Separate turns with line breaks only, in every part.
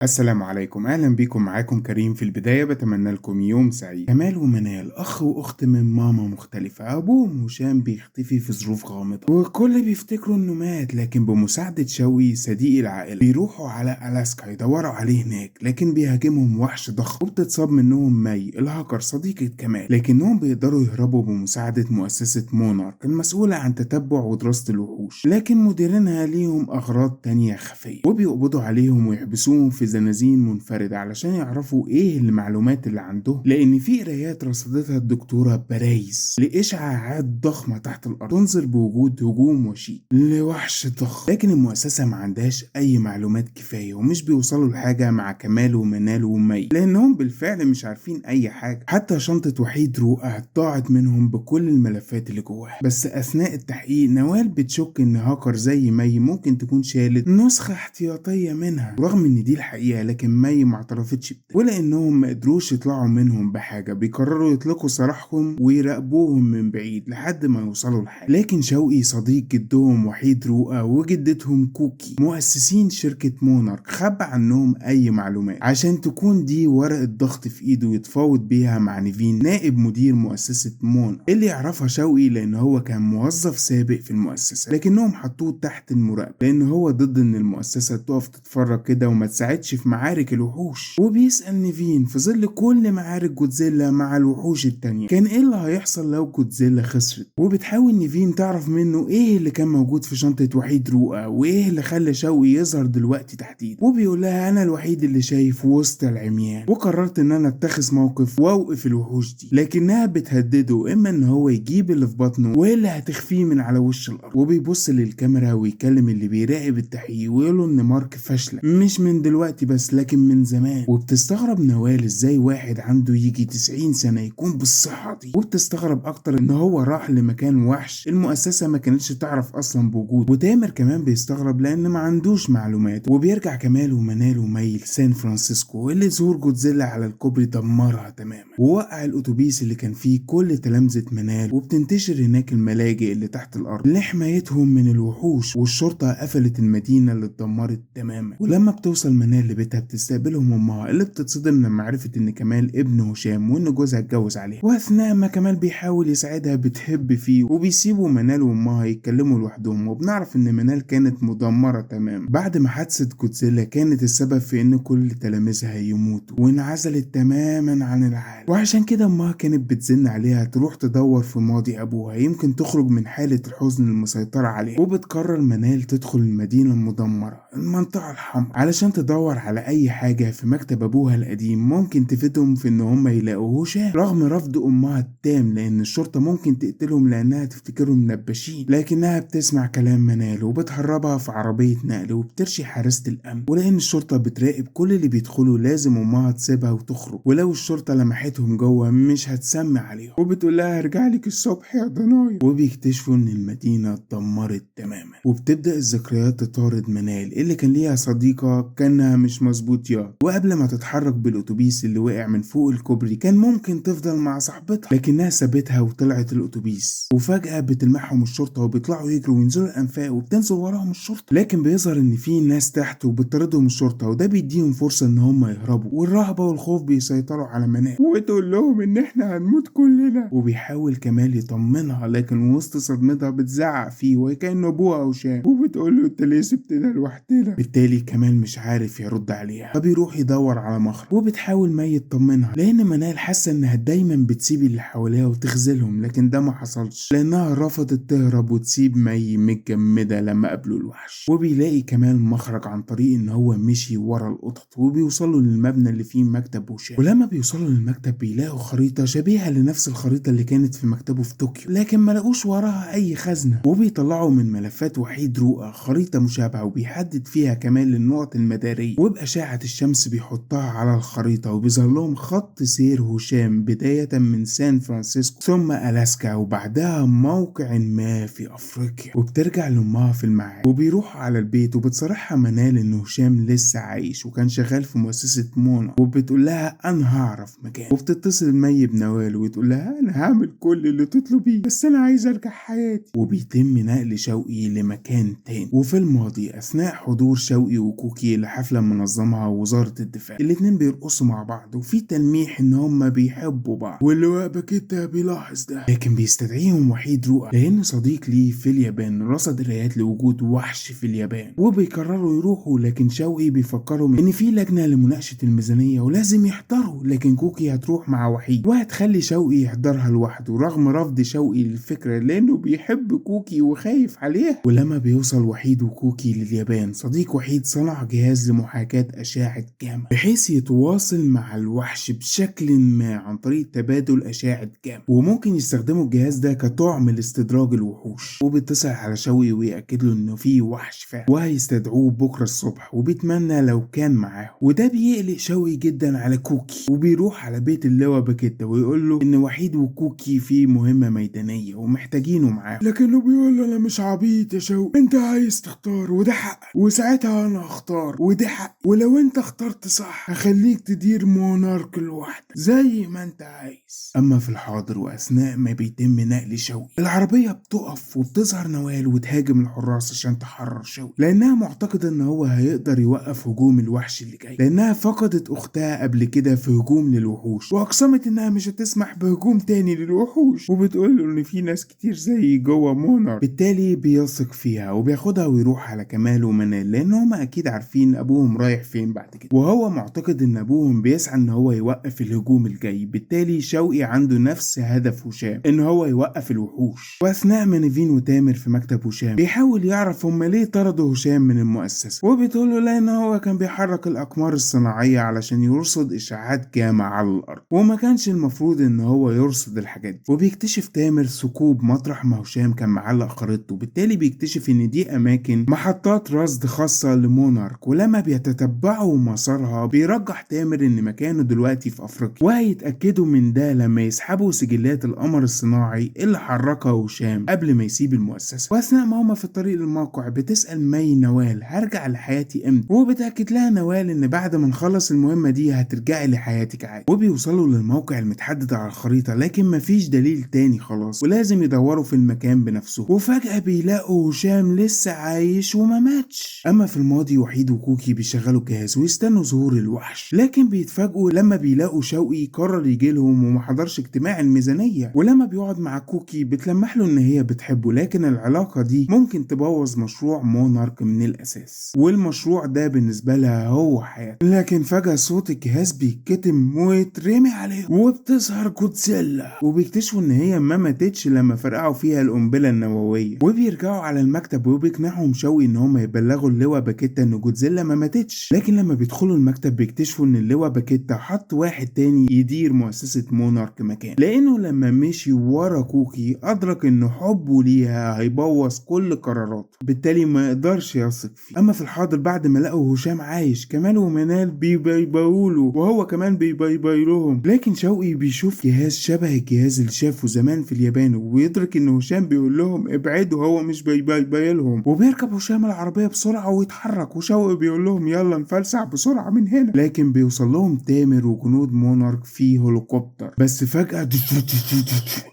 السلام عليكم، أهلا بيكم. معاكم كريم. في البداية بتمنى لكم يوم سعيد. كمال ومنال أخ وأخت من ماما مختلفة. أبوهم هشام بيختفي في ظروف غامضة والكل بيفتكروا إنه مات، لكن بمساعدة شوقي صديق العائلة بيروحوا على ألاسكا يدوروا عليه هناك، لكن بيهاجمهم وحش ضخم وبتتصاب منهم مي الهاكر صديقة كمال، لكنهم بيقدروا يهربوا بمساعدة مؤسسة مونارك المسؤولة عن تتبع ودراسة الوحوش، لكن مديرينها ليهم أغراض تانية خفية وبيقبضوا عليهم ويحبسوهم في زنازين منفردة علشان يعرفوا ايه المعلومات اللي عندهم، لان في قرايات رصدتها الدكتورة بارايس لاشعاعات ضخمة تحت الارض تنذر بوجود هجوم وشيك لوحش ضخم، لكن المؤسسة ما عندهاش اي معلومات كفاية ومش بيوصلوا لحاجة مع كمال ومنال ومي، لانهم بالفعل مش عارفين اي حاجة. حتى شنطة وحيد رؤى ضاعت منهم بكل الملفات اللي جواها، بس اثناء التحقيق نوال بتشك ان هاكر زي مي ممكن تكون شالت نسخة احتياطية منها، رغم ان دي الحقيقة، لكن مي ما اعترفتش بده، ولانهم ما قدروش يطلعوا منهم بحاجه بيقرروا يطلقوا سراحهم ويراقبوهم من بعيد لحد ما يوصلوا لحاجه. لكن شوقي صديق جدهم وحيد رؤى وجدتهم كوكي مؤسسين شركه مونارك خبى عنهم اي معلومات عشان تكون دي ورقه ضغط في ايده يتفاوض بيها مع نيفين نائب مدير مؤسسه مونارك اللي يعرفها شوقي لان هو كان موظف سابق في المؤسسه، لكنهم حطوه تحت المراقبه لان هو ضد ان المؤسسه تقف تتفرج كده وما تساعدش في معارك الوحوش. وبيسأل نيفين في ظل كل معارك جودزيلا مع الوحوش التانية كان ايه اللي هيحصل لو جودزيلا خسرت، وبتحاول نيفين تعرف منه ايه اللي كان موجود في شنطة وحيد رؤى وايه اللي خلى شوقي يظهر دلوقتي تحديدا، وبيقول لها انا الوحيد اللي شايف وسط العميان وقررت ان انا اتخذ موقف واوقف الوحوش دي، لكنها بتهدده اما ان هو يجيب اللي في بطنه والا هتخفيه من على وش الارض. وبيبص للكاميرا ويكلم اللي بيراقب التحقيق ويقوله ان مارك فاشلة مش من دلوقتي بس لكن من زمان. وبتستغرب نوال ازاي واحد عنده يجي 90 سنة يكون بالصحة دي، وبتستغرب اكتر ان هو راح لمكان وحش المؤسسة ما كانتش تعرف اصلا بوجوده. وتامر كمان بيستغرب لان ما عندوش معلومات. وبيرجع كمال ومنال ومي لسان فرانسيسكو اللي ظهور جودزيلا على الكوبري دمرها تماما ووقع الاتوبيس اللي كان فيه كل تلامذة منال، وبتنتشر هناك الملاجئ اللي تحت الارض لحمايتهم من الوحوش، والشرطة قفلت المدينة اللي اتدمرت تماما. ولما بتوصل منال لبيتها بتستقبلهم امها اللي بتتصدم لما عرفت ان كمال ابن هشام وان جوزها اتجوز عليها، واثناء ما كمال بيحاول يساعدها بتهب فيه وبيسيبوا منال وامها يتكلموا لوحدهم. وبنعرف ان منال كانت مدمره تماما بعد ما حادثه جودزيلا كانت السبب في ان كل تلاميذها يموتوا وانعزلت تماما عن العالم، وعشان كده امها كانت بتزن عليها تروح تدور في ماضي ابوها يمكن تخرج من حاله الحزن المسيطره عليها. وبتقرر منال تدخل المدينه المدمره المنطقه الحمراء علشان تدور على اي حاجة في مكتب ابوها القديم ممكن تفيدهم في ان هم يلاقوا هشام، رغم رفض امها التام لان الشرطة ممكن تقتلهم لانها تفتكرهم نباشين، لكنها بتسمع كلام منال وبتهربها في عربية نقل وبترشي حارسة الامن. ولان الشرطة بتراقب كل اللي بيدخلوا لازم امها تسيبها وتخرج، ولو الشرطة لمحتهم جوه مش هتسمي عليهم وبتقول لها هرجع لك الصبح يا ضنايا. وبيكتشفوا ان المدينة اتدمرت تماما، وبتبدأ الذكريات تطارد منال اللي كان ليها صديقة كانها مش مظبوط يا، وقبل ما تتحرك بالاتوبيس اللي وقع من فوق الكوبري كان ممكن تفضل مع صاحبتها لكنها سابتها وطلعت الاتوبيس. وفجأة بتلمحهم الشرطة وبيطلعوا يجروا وينزلوا الانفاق وبتنزل وراهم الشرطة، لكن بيظهر ان في ناس تحت وبتطاردهم الشرطة وده بيديهم فرصة ان هم يهربوا، والرهبة والخوف بيسيطروا على منال وتقول لهم ان احنا هنموت كلنا. وبيحاول كمال يطمنها لكن وسط صدمتها بتزعق فيه وكأنه ابوها هشام وبتقول له انت ليه سبتنا لوحدنا. بالتالي كمال مش عارف يرد عليها فبيروح يدور على مخرج، وبتحاول مي تطمنها لان منال حاسه انها دايما بتسيب اللي حواليها وتخذلهم، لكن ده ما حصلش لانها رفضت تهرب وتسيب مي متجمده لما قابلوا الوحش. وبيلاقي كمال مخرج عن طريق ان هو مشي ورا القطط وبيوصلوا للمبنى اللي فيه مكتب هشام، ولما بيوصلوا للمكتب بيلاقوا خريطه شبيهه لنفس الخريطه اللي كانت في مكتبه في طوكيو، لكن ما لقوش وراها اي خزنه. وبيطلعوا من ملفات وحيد رؤى خريطه مشابهه وبيحدد فيها كمان النقط المدارية، وبأشعة الشمس بيحطها على الخريطة وبيظهر لهم خط سير هشام بداية من سان فرانسيسكو ثم ألاسكا وبعدها موقع ما في أفريقيا. وبترجع لأمها في الميعاد وبيروحوا على البيت وبتصارحها منال إن هشام لسه عايش وكان شغال في مؤسسة مونا، وبتقول لها أنا هعرف مكان. وبتتصل مي بنوال وتقول لها أنا هعمل كل اللي تطلبيه بس أنا عايز أرجع حياتي. وبيتم نقل شوقي لمكان تاني وفي الماضي أثناء حضور شوقي وكوكي لحفلة منظمها وزارة الدفاع. الاتنين بيرقصوا مع بعض وفي تلميح ان هما بيحبوا بعض، واللواء باكيتا بيلاحظ ده، لكن بيستدعيهم وحيد رؤى لان صديق ليه في اليابان رصد قرايات لوجود وحش في اليابان، وبيقرروا يروحوا. لكن شوقي بيفكرهم ان في لجنة لمناقشة الميزانية ولازم يحضروا، لكن كوكي هتروح مع وحيد وهتخلي شوقي يحضرها لوحده رغم رفض شوقي للفكرة لانه بيحب كوكي وخايف عليها. ولما بيوصل وحيد وكوكي لليابان، صديق وحيد صنع جهاز لمحاكاة أشعة جاما بحيث يتواصل مع الوحش بشكل ما عن طريق تبادل أشعة جاما، وممكن يستخدموا الجهاز ده كطعم لاستدراج الوحوش. وبيتصل على شوقي ويأكد له انه في وحش فعلا وهيستدعوه بكرة الصبح، وبيتمنى لو كان معاه. وده بيقلق شوقي جدا على كوكي، وبيروح على بيت اللواء باكيتا ويقول له ان وحيد وكوكي في مهمة ميدانية ومحتاجينه معاه، لكنه بيقول له انا مش عبيط يا شوقي، انت عايز تختار وده حق، وساعتها انا اختار وده حق، ولو انت اخترت صح هخليك تدير مونارك لوحدك زي ما انت عايز. اما في الحاضر واثناء ما بيتم نقل شوقي، العربية بتقف وبتظهر نوال وتهاجم الحراس عشان تحرر شوقي، لانها معتقدة ان هو هيقدر يوقف هجوم الوحش اللي جاي، لانها فقدت اختها قبل كده في هجوم للوحوش، واقسمت انها مش هتسمح بهجوم تاني للوحوش، وبتقول له ان في ناس كتير زي جوه مونارك. بالتالي بيثق فيها وبياخدها ويروح على كمال ومنال، لان هم اكيد عارفين ابوهم رايح فين بعد كده، وهو معتقد ان ابوهم بيسعى ان هو يوقف الهجوم الجاي. بالتالي شوقي عنده نفس هدف هشام، ان هو يوقف الوحوش. واثناء ما نيفين وتامر في مكتب هشام بيحاول يعرف هم ليه طردوا هشام من المؤسسة، وبتقول له لان هو كان بيحرك الاقمار الصناعية علشان يرصد اشعاعات جاما على الارض، وما كانش المفروض ان هو يرصد الحاجات دي. وبيكتشف تامر ثقوب مطرح ما هشام كان معلق خريطته، بالتالي بيكتشف ان دي اماكن محطات رصد خاصة لمونارك، ولما بيتتبعوا مسارها بيرجح تامر ان مكانه دلوقتي في افريقيا، وهيتأكدوا من ده لما يسحبوا سجلات القمر الصناعي اللي حركها هشام قبل ما يسيب المؤسسة. واثناء ما هما في الطريق للموقع بتسأل مي نوال هرجع لحياتي امتى، وبتأكد لها نوال ان بعد ما نخلص المهمة دي هترجعي لحياتك عادي. وبيوصلوا للموقع المتحدد على الخريطة، لكن مفيش دليل تاني خلاص، ولازم يدوروا في المكان بنفسه. وفجأة بيلاقوا هشام لسه عايش وما ماتش. اما في الماضي وحيد وكوكي بيشغلوا الجهاز ويستنوا ظهور الوحش، لكن بيتفاجئوا لما بيلاقوا شوقي قرر يجي لهم وما حضرش اجتماع الميزانية. ولما بيقعد مع كوكي بتلمح له ان هي بتحبه، لكن العلاقة دي ممكن تبوظ مشروع مونارك من الاساس، والمشروع ده بالنسبة لها هو حياتها. لكن فجأة صوت الجهاز بيتكتم ويترمي عليه، وبتظهر جودزيلا، وبيكتشفوا ان هي ما ماتتش لما فرقعوا فيها القنبلة النووية. وبيرجعوا على المكتب وبيقنعهم شوقي ان هم يبلغوا اللواء باكيتا ان جودزيلا ما ماتتش، لكن لما بيدخلوا المكتب بيكتشفوا ان اللواء باكيتا حط واحد تاني يدير مؤسسة مونارك مكان، لانه لما مشي ورا كوكي ادرك ان حبه ليها هيبوظ كل قراراته، بالتالي ما يقدرش يثق فيه. اما في الحاضر بعد ما لقوا هشام عايش، كمال ومنال بيبيبيوله وهو كمان بيبيبي لهم، لكن شوقي بيشوف جهاز شبه الجهاز اللي شافه زمان في اليابان، ويدرك ان هشام بيقول لهم ابعدوا، هو مش بيبيبي لهم. وبيركب هشام العربية بسرعة ويتحرك، وشوقي بيقول لهم يلا نفلسع بسرعة من هنا، لكن بيوصل لهم تامر وجنود مونارك في هليكوبتر. بس فجأة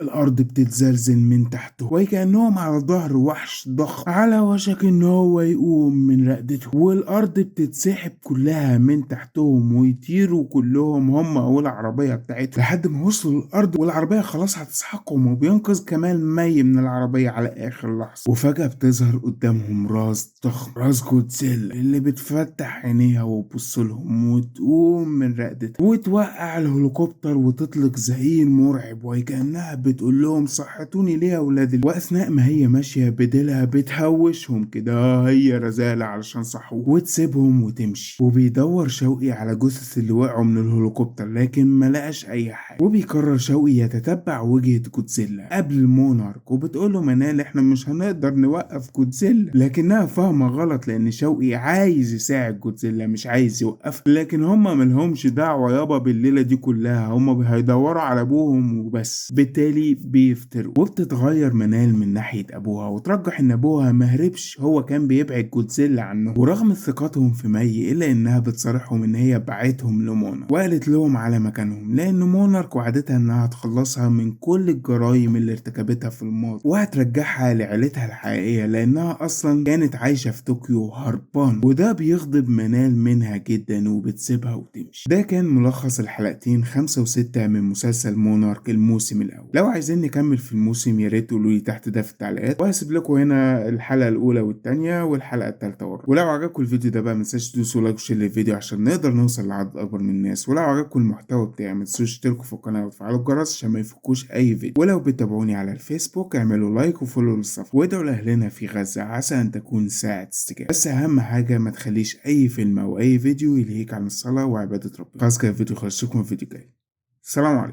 الارض بتتزلزل من تحته، وكأنهم على ظهر وحش ضخم على وشك ان هو يقوم من رقدته، والارض بتتسحب كلها من تحتهم ويطيروا كلهم هم والعربية بتاعتهم لحد ما وصلوا الارض، والعربية خلاص هتسحقهم. وبينقذ كمال مي من العربية على اخر لحظة، وفجأة بتظهر قدامهم راس ضخم، راس جودزيلا اللي بتفتح عينيها وتبص لهم وتقوم من رقدتها وتوقع الهليكوبتر وتطلق زئير مرعب، وكأنها بتقول لهم صحتوني ليه يا ولاد. واثناء ما هي ماشية بديلها بتهوشهم كده هي رزالة علشان صحوه وتسيبهم وتمشي. وبيدور شوقي على جثث اللي وقعوا من الهليكوبتر، لكن ما لقاش اي حاجة. وبيقرر شوقي يتتبع وجهة جودزيلا قبل مونارك، وبتقول له منال احنا مش هنقدر نوقف جودزيلا، لكنها فاهمة غلط لان شوقي عايز يساعد جودزيلا مش عايز يوقفها. لكن هما ملهمش دعوة يابا بالليلة دي كلها، هما هيدوروا على ابوهم وبس. بالتالي بيفتروا، وبتتغير منال من ناحية ابوها وترجح ان ابوها مهربش، هو كان بيبعد جودزيلا عنه. ورغم ثقتهم في مي الا انها بتصارحهم ان هي بعتهم لمونارك وقالت لهم على مكانهم، لان مونارك وعدتها انها تخلصها من كل الجرائم اللي ارتكبتها في الماضي وهترجعها لعيلتها الحقيقية، لانها اصلا كانت عايشة في طوكيو هربان. وده بيغضب بتغضب منال منها جدا وبتسيبها وتمشي. ده كان ملخص الحلقتين 5 و6 من مسلسل مونارك الموسم الأول. لو عايزين نكمل في الموسم يا ريت تقولولي تحت ده في التعليقات، وهسيب لكم هنا الحلقة الأولى والتانية والحلقة التالتة والرابعة. ولو عجبكم الفيديو ده بقى متنساش تدوسوا لايك وشير للفيديو عشان نقدر نوصل لعدد أكبر من الناس. ولو عجبكم المحتوى بتاعي متنسوش تشتركوا في القناة وتفعلوا الجرس عشان ما يفوتكوش أي فيديو. ولو بتتابعوني على الفيسبوك اعملوا لايك وفولو للصفحة، وادعوا لأهلنا في غزة عسى أن تكون ساعة استجابة. بس أهم حاجة ما تخليش أي فيلم أو أي فيديو يلهيك عن الصلاة وعبادة ربنا. خلاص كده الفيديو خلص، اشوفكم في الفيديو الجاي. السلام عليكم.